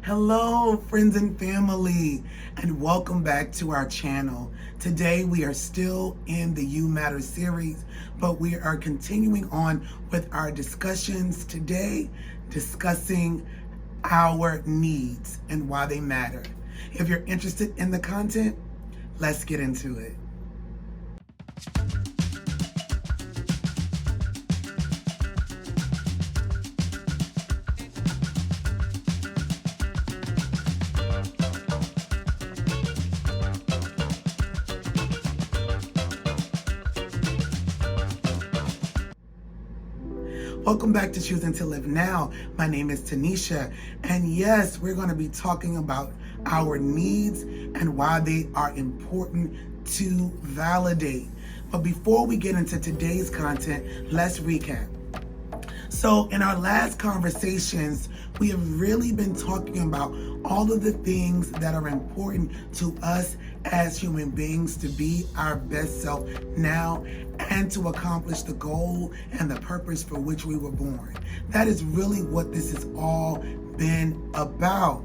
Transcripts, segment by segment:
Hello, friends and family, and welcome back to our channel. Today we are still in the You Matter series, but we are continuing on with our discussions today, discussing our needs and why they matter. If you're interested in the content, let's get into it. Welcome back to Choosing to Live Now. My name is Taneshia, and yes, we're going to be talking about our needs and why they are important to validate. But before we get into today's content, let's recap. So in our last conversations, we have really been talking about all of the things that are important to us as human beings to be our best self now and to accomplish the goal and the purpose for which we were born. That is really what this has all been about.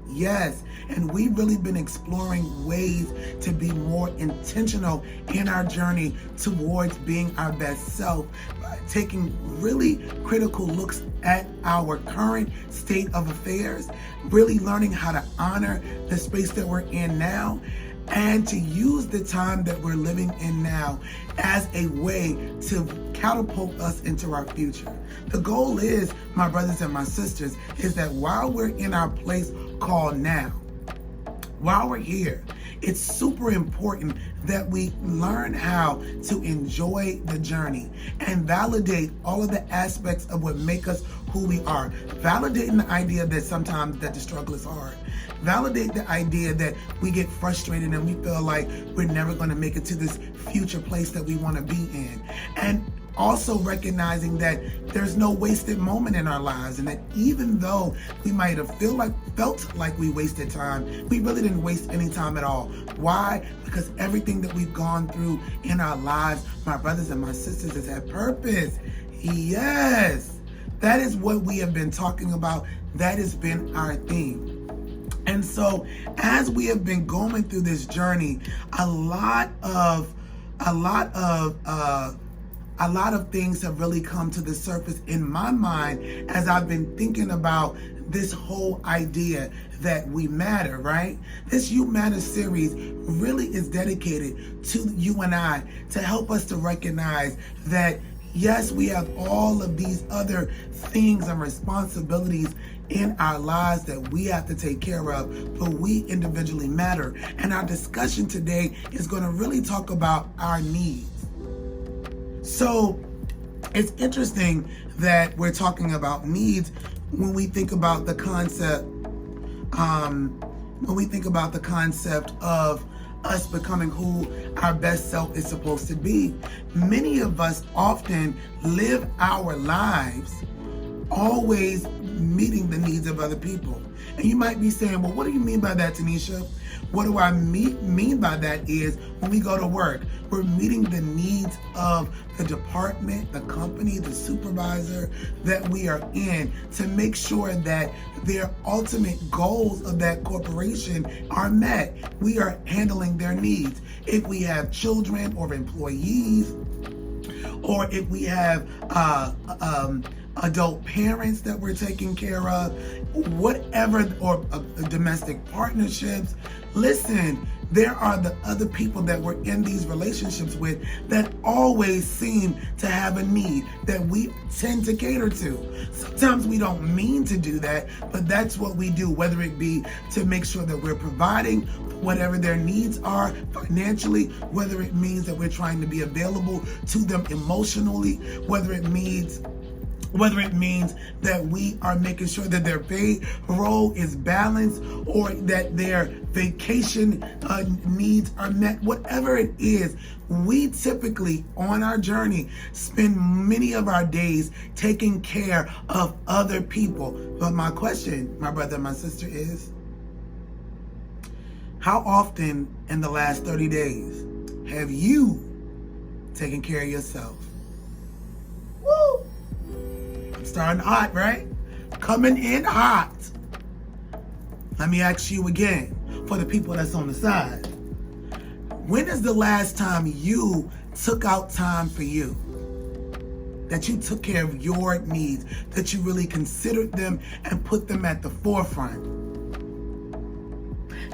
Yes, and we've really been exploring ways to be more intentional in our journey towards being our best self by taking really critical looks at our current state of affairs, really learning how to honor the space that we're in now, and to use the time that we're living in now as a way to catapult us into our future. The goal is, my brothers and my sisters, is that while we're in our place called now, while we're here, it's super important that we learn how to enjoy the journey and validate all of the aspects of what make us who we are. Validating the idea that sometimes that the struggle is hard. Validate the idea that we get frustrated and we feel like we're never going to make it to this future place that we want to be in. And also recognizing that there's no wasted moment in our lives, and that even though we might have felt like we wasted time, we really didn't waste any time at all. Why? Because everything that we've gone through in our lives, my brothers and my sisters, has had purpose. Yes, that is what we have been talking about. That has been our theme. And so as we have been going through this journey, a lot of things have really come to the surface in my mind as I've been thinking about this whole idea that we matter, right? This You Matter series really is dedicated to you and I to help us to recognize that yes, we have all of these other things and responsibilities in our lives that we have to take care of, but we individually matter. And our discussion today is going to really talk about our needs. So it's interesting that we're talking about needs when we think about the concept, of us becoming who our best self is supposed to be. Many of us often live our lives always meeting the needs of other people. And you might be saying, well, what do you mean by that, Taneshia? What do I mean by that is when we go to work, we're meeting the needs of the department, the company, the supervisor that we are in to make sure that their ultimate goals of that corporation are met. We are handling their needs. If we have children or employees, or if we have adult parents that we're taking care of, whatever, or domestic partnerships. Listen, there are the other people that we're in these relationships with that always seem to have a need that we tend to cater to. Sometimes we don't mean to do that, but that's what we do, whether it be to make sure that we're providing whatever their needs are financially, whether it means that we're trying to be available to them emotionally, whether it means that we are making sure that their payroll is balanced or that their vacation needs are met. Whatever it is, we typically on our journey spend many of our days taking care of other people. But my question, my brother and my sister, is how often in the last 30 days have you taken care of yourself? Woo! Starting hot, right? Coming in hot. Let me ask you again, for the people that's on the side. When is the last time you took out time for you? That you took care of your needs, that you really considered them and put them at the forefront.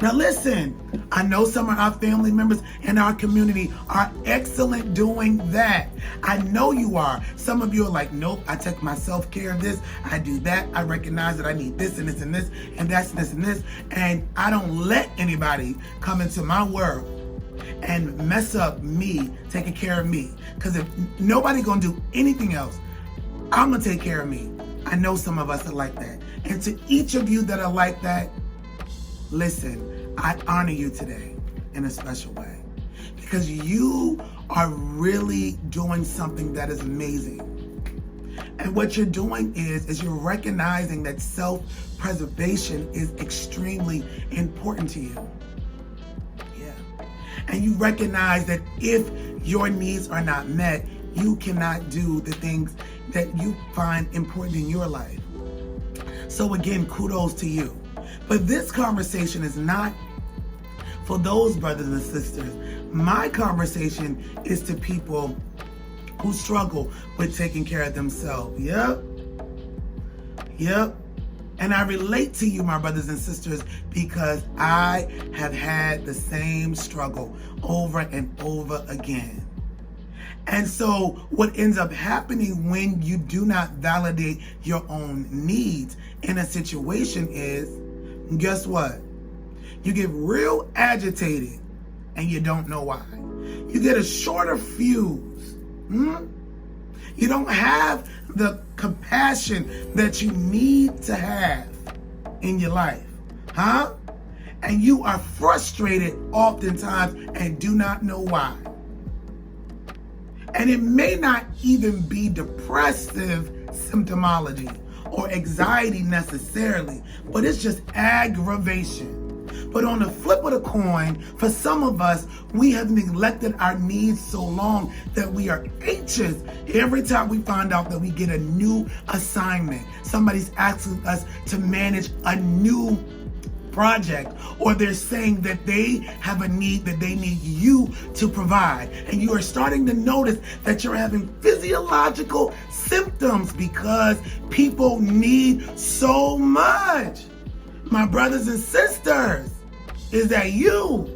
Now listen, I know some of our family members in our community are excellent doing that. I know you are. Some of you are like, nope, I take my self-care of this, I do that, I recognize that I need this and this and this, and that's this and this, and I don't let anybody come into my world and mess up me taking care of me. Because if nobody gonna do anything else, I'm gonna take care of me. I know some of us are like that. And to each of you that are like that, listen, I honor you today in a special way. Because you are really doing something that is amazing. And what you're doing is you're recognizing that self-preservation is extremely important to you. And you recognize that if your needs are not met, you cannot do the things that you find important in your life. So again, kudos to you. But this conversation is not for those brothers and sisters. My conversation is to people who struggle with taking care of themselves. Yep. And I relate to you, my brothers and sisters, because I have had the same struggle over and over again. And so what ends up happening when you do not validate your own needs in a situation is, guess what? You get real agitated and you don't know why. You get a shorter fuse. You don't have the compassion that you need to have in your life, and you are frustrated oftentimes and do not know why. And it may not even be depressive symptomology or anxiety necessarily, but it's just aggravation. But on the flip of the coin, for some of us, we have neglected our needs so long that we are anxious every time we find out that we get a new assignment. Somebody's asking us to manage a new project, or they're saying that they have a need that they need you to provide. And you are starting to notice that you're having physiological symptoms because people need so much. My brothers and sisters, is that you?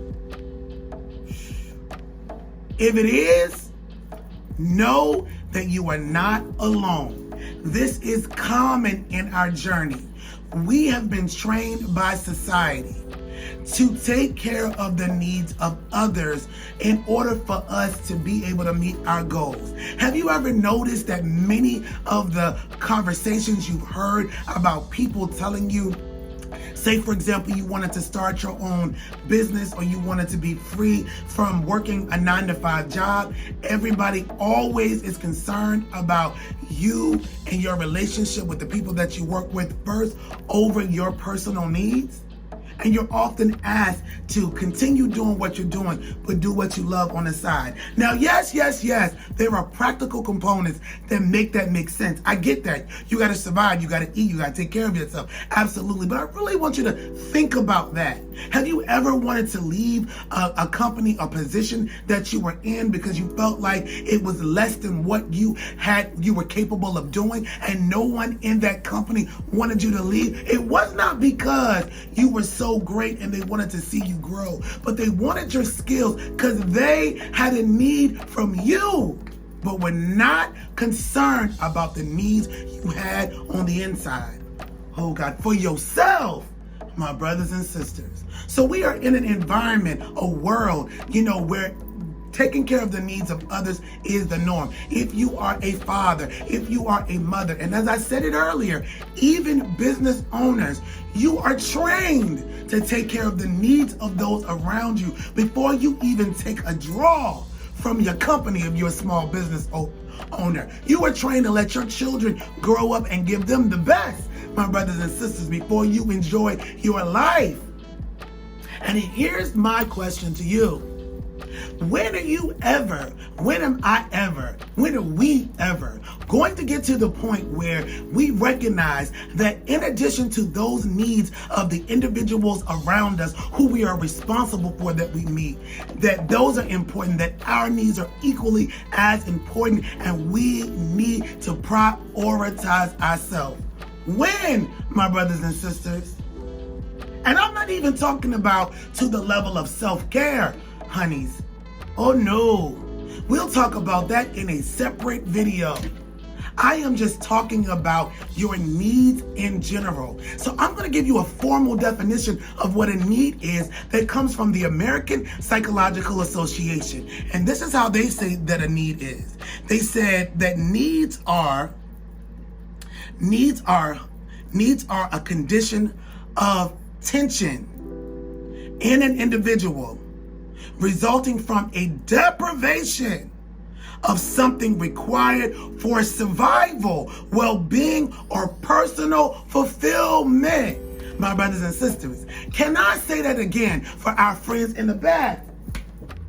If it is, know that you are not alone. This is common in our journey. We have been trained by society to take care of the needs of others in order for us to be able to meet our goals. Have you ever noticed that many of the conversations you've heard about people telling you, say, for example, you wanted to start your own business or you wanted to be free from working a 9-to-5 job. Everybody always is concerned about you and your relationship with the people that you work with first over your personal needs. And you're often asked to continue doing what you're doing, but do what you love on the side. Now, yes, there are practical components that make sense. I get that. You got to survive. You got to eat. You got to take care of yourself. Absolutely. But I really want you to think about that. Have you ever wanted to leave a company, a position that you were in because you felt like it was less than what you were capable of doing, and no one in that company wanted you to leave? It was not because you were so great and they wanted to see you grow, but they wanted your skills because they had a need from you, but were not concerned about the needs you had on the inside. Oh God, for yourself, my brothers and sisters. So we are in an environment, a world, where taking care of the needs of others is the norm. If you are a father, if you are a mother, and as I said it earlier, even business owners, you are trained to take care of the needs of those around you before you even take a draw from your company if you're a small business owner. You are trained to let your children grow up and give them the best, my brothers and sisters, before you enjoy your life. And here's my question to you. When am I ever, when are we ever going to get to the point where we recognize that in addition to those needs of the individuals around us who we are responsible for that we meet, that those are important, that our needs are equally as important, and we need to prioritize ourselves? When, my brothers and sisters? And I'm not even talking about to the level of self-care, honeys. Oh no, we'll talk about that in a separate video. I am just talking about your needs in general. So I'm going to give you a formal definition of what a need is that comes from the American Psychological Association. And this is how they say that a need is. They said that needs are a condition of tension in an individual resulting from a deprivation of something required for survival, well-being, or personal fulfillment. My brothers and sisters, can I say that again for our friends in the back?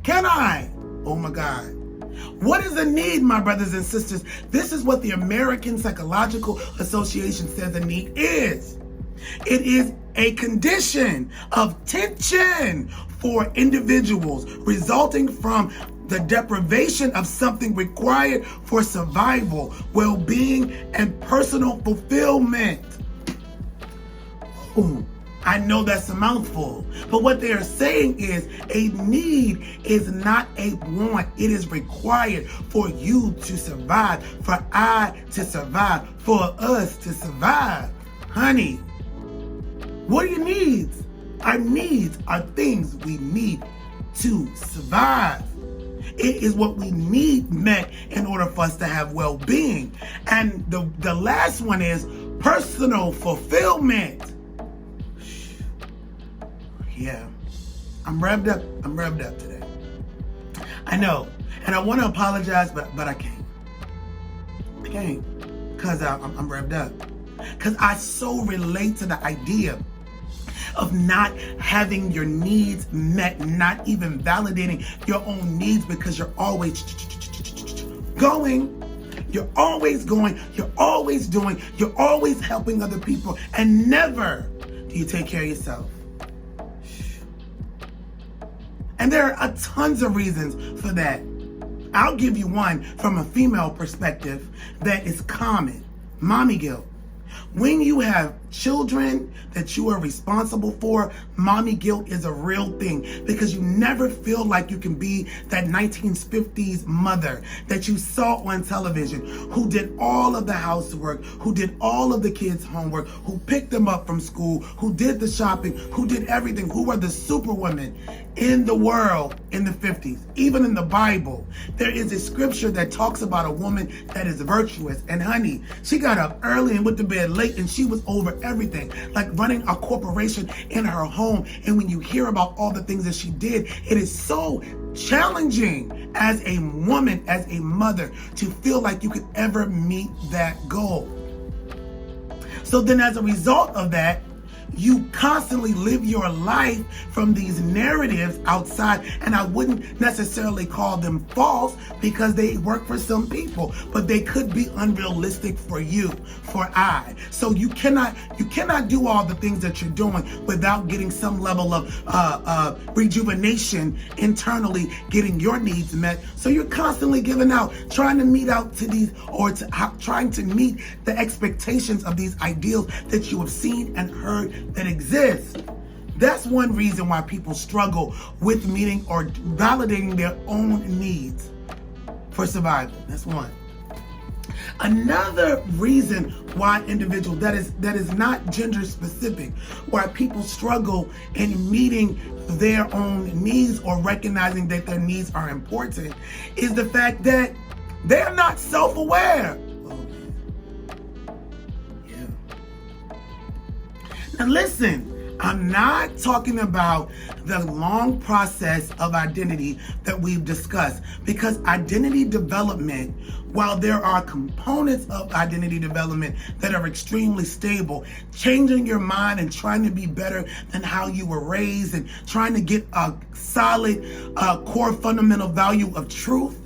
Can I? Oh my God. What is a need, my brothers and sisters? This is what the American Psychological Association says a need is. It is a condition of tension for individuals resulting from the deprivation of something required for survival, well-being, and personal fulfillment. Ooh, I know that's a mouthful, but what they are saying is a need is not a want. It is required for you to survive, for I to survive, for us to survive. Honey, what are your needs? Our needs are things we need to survive. It is what we need met in order for us to have well-being. And the last one is personal fulfillment. Yeah, I'm revved up. I'm revved up today. I know. And I want to apologize, but I can't. I can't. Because I'm revved up. Because I so relate to the idea of not having your needs met, not even validating your own needs, because you're always going, you're always going, you're always doing, you're always helping other people, and never do you take care of yourself. And there are tons of reasons for that. I'll give you one from a female perspective that is common: mommy guilt. When you have children that you are responsible for, mommy guilt is a real thing, because you never feel like you can be that 1950s mother that you saw on television, who did all of the housework, who did all of the kids' homework, who picked them up from school, who did the shopping, who did everything, who were the superwomen in the world in the 50s. Even in the Bible, there is a scripture that talks about a woman that is virtuous. And honey, she got up early and went to bed late, and she was over everything, like running a corporation in her home. And when you hear about all the things that she did, it is so challenging as a woman, as a mother, to feel like you could ever meet that goal. So then as a result of that, you constantly live your life from these narratives outside, and I wouldn't necessarily call them false, because they work for some people, but they could be unrealistic for you, for I. So you cannot do all the things that you're doing without getting some level of rejuvenation internally, getting your needs met. So you're constantly giving out, trying to meet out to these, or trying to meet the expectations of these ideals that you have seen and heard that exist. That's one reason why people struggle with meeting or validating their own needs for survival. That's one. Another reason why individuals, that is not gender specific, why people struggle in meeting their own needs or recognizing that their needs are important, is the fact that they're not self-aware. Now listen, I'm not talking about the long process of identity that we've discussed, because identity development, while there are components of identity development that are extremely stable, changing your mind and trying to be better than how you were raised and trying to get a solid core fundamental value of truth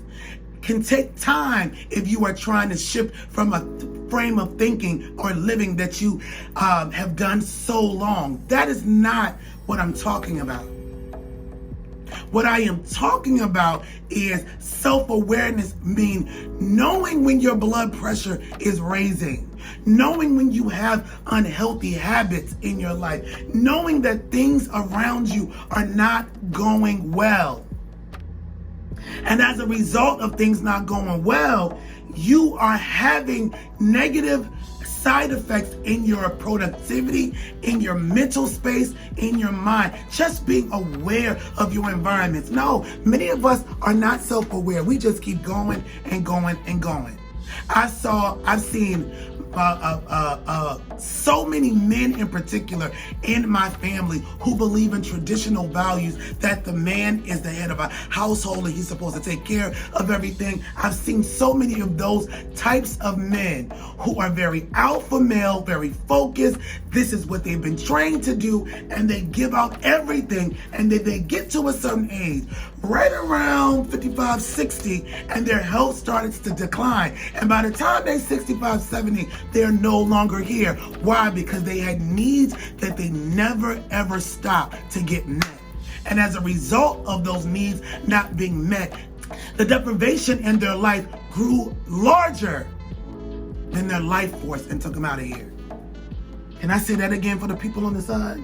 can take time if you are trying to shift from a frame of thinking or living that you have done so long. That is not what I'm talking about. What I am talking about is self-awareness, mean knowing when your blood pressure is raising, knowing when you have unhealthy habits in your life, knowing that things around you are not going well. And as a result of things not going well, you are having negative side effects in your productivity, in your mental space, in your mind. Just being aware of your environments. No, many of us are not self-aware. We just keep going and going and going. I've seen so many men in particular in my family who believe in traditional values that the man is the head of a household and he's supposed to take care of everything. I've seen so many of those types of men who are very alpha male, very focused. This is what they've been trained to do, and they give out everything, and then they get to a certain age, right around 55, 60, and their health starts to decline. And by the time they're 65, 70, they're no longer here. Why? Because they had needs that they never ever stopped to get met. And as a result of those needs not being met, the deprivation in their life grew larger than their life force and took them out of here. Can I say that again for the people on the side?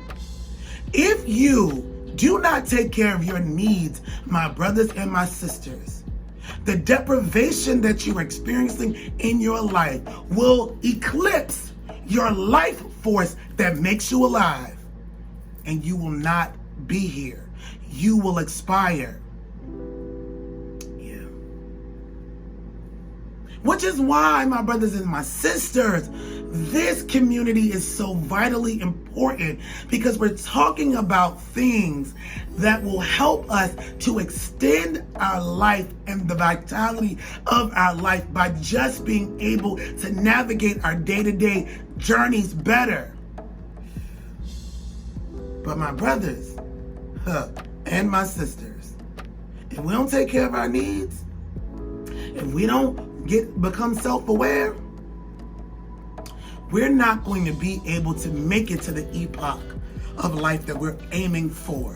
If you do not take care of your needs, my brothers and my sisters, the deprivation that you're experiencing in your life will eclipse your life force that makes you alive, and you will not be here. You will expire. Yeah. Which is why, my brothers and my sisters, this community is so vitally important, because we're talking about things that will help us to extend our life and the vitality of our life by just being able to navigate our day-to-day journeys better. But my brothers and my sisters, if we don't take care of our needs, if we don't become self-aware, we're not going to be able to make it to the epoch of life that we're aiming for.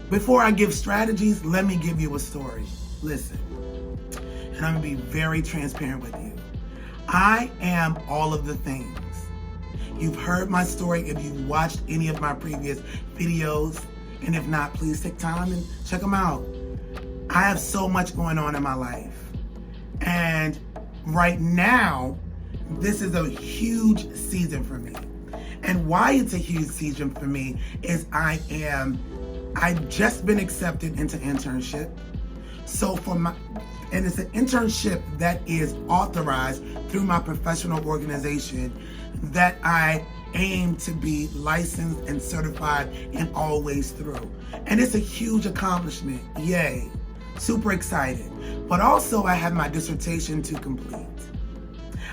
Before I give strategies, let me give you a story. Listen, and I'm going to be very transparent with you. I am all of the things. You've heard my story if you've watched any of my previous videos, and if not, please take time and check them out. I have so much going on in my life. And right now, this is a huge season for me. And why it's a huge season for me is I've just been accepted into internship. So and it's an internship that is authorized through my professional organization that I aim to be licensed and certified in all ways through. And it's a huge accomplishment. Yay. Super excited. But also I have my dissertation to complete.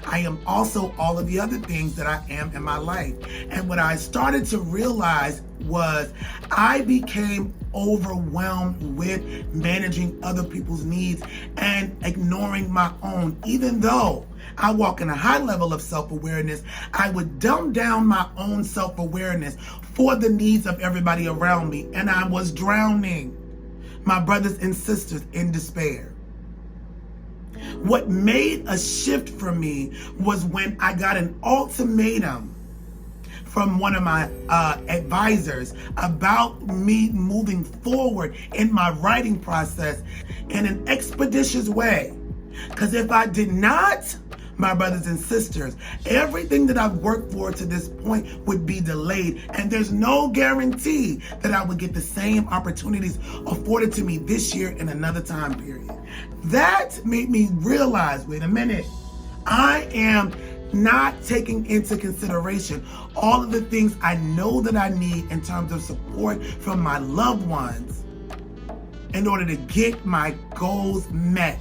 I am also all of the other things that I am in my life. And what I started to realize was I became overwhelmed with managing other people's needs and ignoring my own. Even though I walk in a high level of self-awareness, I would dumb down my own self-awareness for the needs of everybody around me. And I was drowning my brothers and sisters in despair. What made a shift for me was when I got an ultimatum from one of my advisors about me moving forward in my writing process in an expeditious way. Because if I did not, my brothers and sisters, everything that I've worked for to this point would be delayed, and there's no guarantee that I would get the same opportunities afforded to me this year in another time period. That made me realize, wait a minute, I am not taking into consideration all of the things I know that I need in terms of support from my loved ones in order to get my goals met.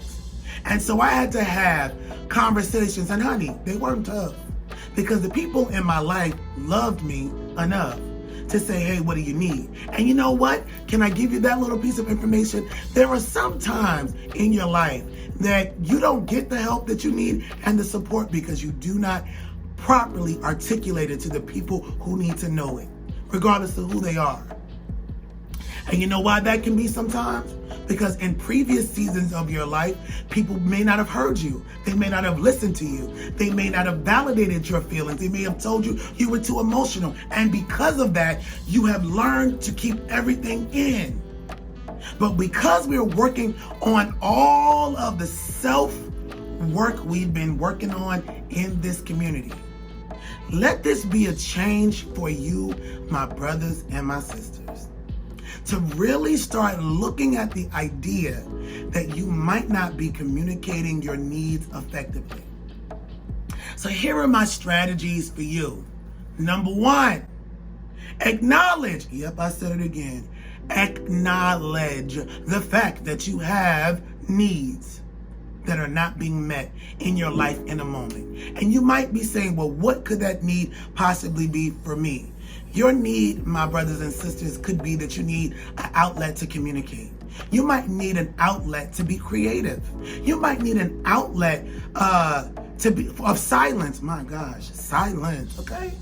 And so I had to have conversations, and honey, they weren't tough because the people in my life loved me enough to say, hey, what do you need? And you know what? Can I give you that little piece of information? There are some times in your life that you don't get the help that you need and the support because you do not properly articulate it to the people who need to know it, regardless of who they are. And you know why that can be sometimes? Because in previous seasons of your life, people may not have heard you. They may not have listened to you. They may not have validated your feelings. They may have told you you were too emotional. And because of that, you have learned to keep everything in. But because we're working on all of the self-work we've been working on in this community, let this be a change for you, my brothers and my sisters, to really start looking at the idea that you might not be communicating your needs effectively. So here are my strategies for you. Number one, acknowledge, yep, I said it again, acknowledge the fact that you have needs that are not being met in your life in a moment. And you might be saying, well, what could that need possibly be for me? Your need, my brothers and sisters, could be that you need an outlet to communicate. You might need an outlet to be creative. You might need an outlet of silence. My gosh, silence, okay?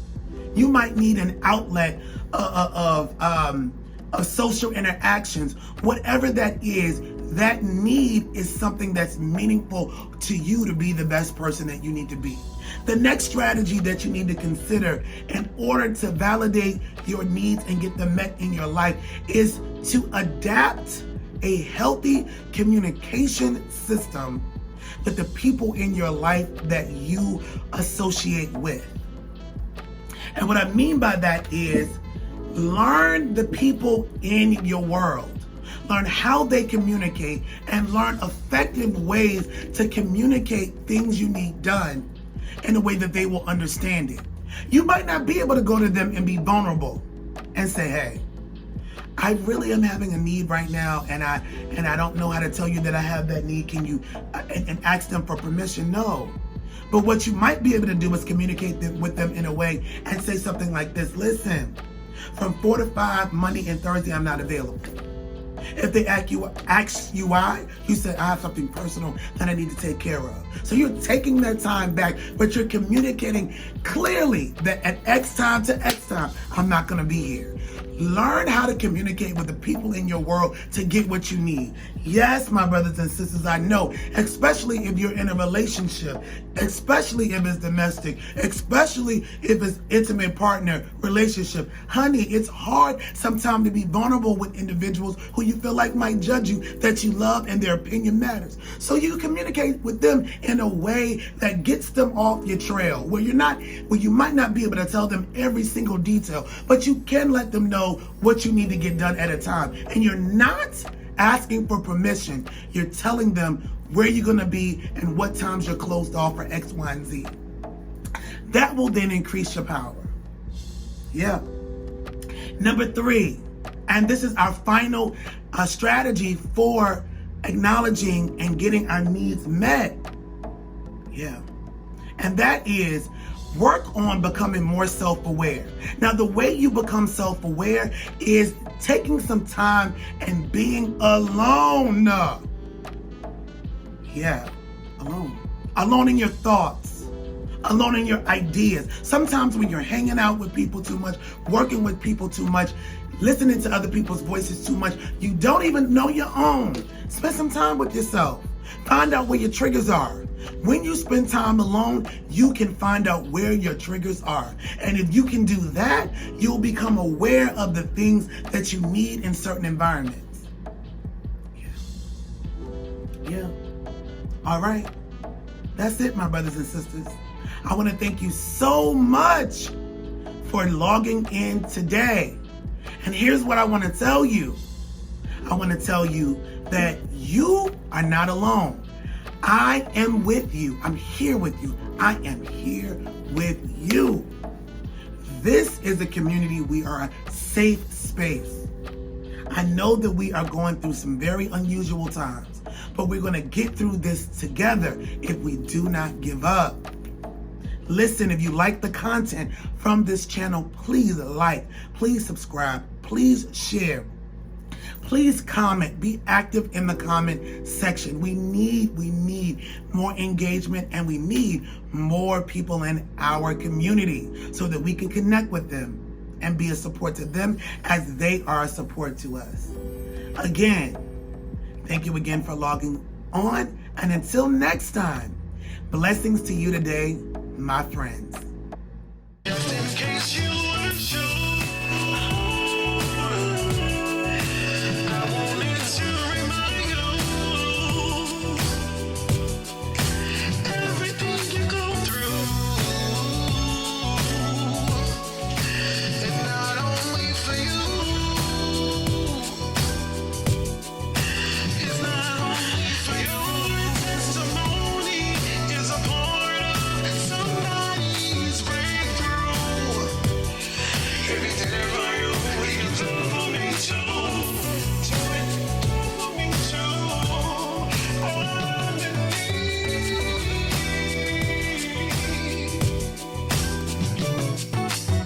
You might need an outlet of social interactions. Whatever that is, that need is something that's meaningful to you to be the best person that you need to be. The next strategy that you need to consider in order to validate your needs and get them met in your life is to adapt a healthy communication system with the people in your life that you associate with. And what I mean by that is learn the people in your world. Learn how they communicate and learn effective ways to communicate things you need done in a way that they will understand it. You might not be able to go to them and be vulnerable and say, hey, I really am having a need right now, and I don't know how to tell you that I have that need. Can you, and ask them for permission? No. But what you might be able to do is communicate with them in a way and say something like this. Listen, from 4 to 5, Monday and Thursday, I'm not available. If they ask you why, you say, I have something personal that I need to take care of. So you're taking that time back, but you're communicating clearly that at X time to X time, I'm not going to be here. Learn how to communicate with the people in your world to get what you need. Yes, my brothers and sisters, I know, especially if you're in a relationship, especially if it's domestic, especially if it's intimate partner relationship. Honey, it's hard sometimes to be vulnerable with individuals who you feel like might judge you, that you love, and their opinion matters. So you communicate with them in a way that gets them off your trail, where you might not be able to tell them every single detail, but you can let them know what you need to get done at a time. And you're not asking for permission. You're telling them where you're going to be and what times you're closed off for X, Y, and Z. That will then increase your power. Yeah. Number 3, and this is our final strategy for acknowledging and getting our needs met. Yeah. And that is work on becoming more self-aware. Now, the way you become self-aware is taking some time and being alone. Yeah, alone. Alone in your thoughts. Alone in your ideas. Sometimes when you're hanging out with people too much, working with people too much, listening to other people's voices too much, you don't even know your own. Spend some time with yourself. Find out where your triggers are. When you spend time alone, you can find out where your triggers are. And if you can do that, you'll become aware of the things that you need in certain environments. Yeah. All right. That's it, my brothers and sisters. I want to thank you so much for logging in today. And here's what I want to tell you. I want to tell you that you are not alone. I am with you. I'm here with you. I am here with you. This is a community. We are a safe space. I know that we are going through some very unusual times, but we're going to get through this together if we do not give up. Listen, if you like the content from this channel, please like, please subscribe, please share. Please comment, be active in the comment section. We need more engagement, and we need more people in our community so that we can connect with them and be a support to them as they are a support to us. Again, thank you again for logging on, and until next time, blessings to you today, my friends.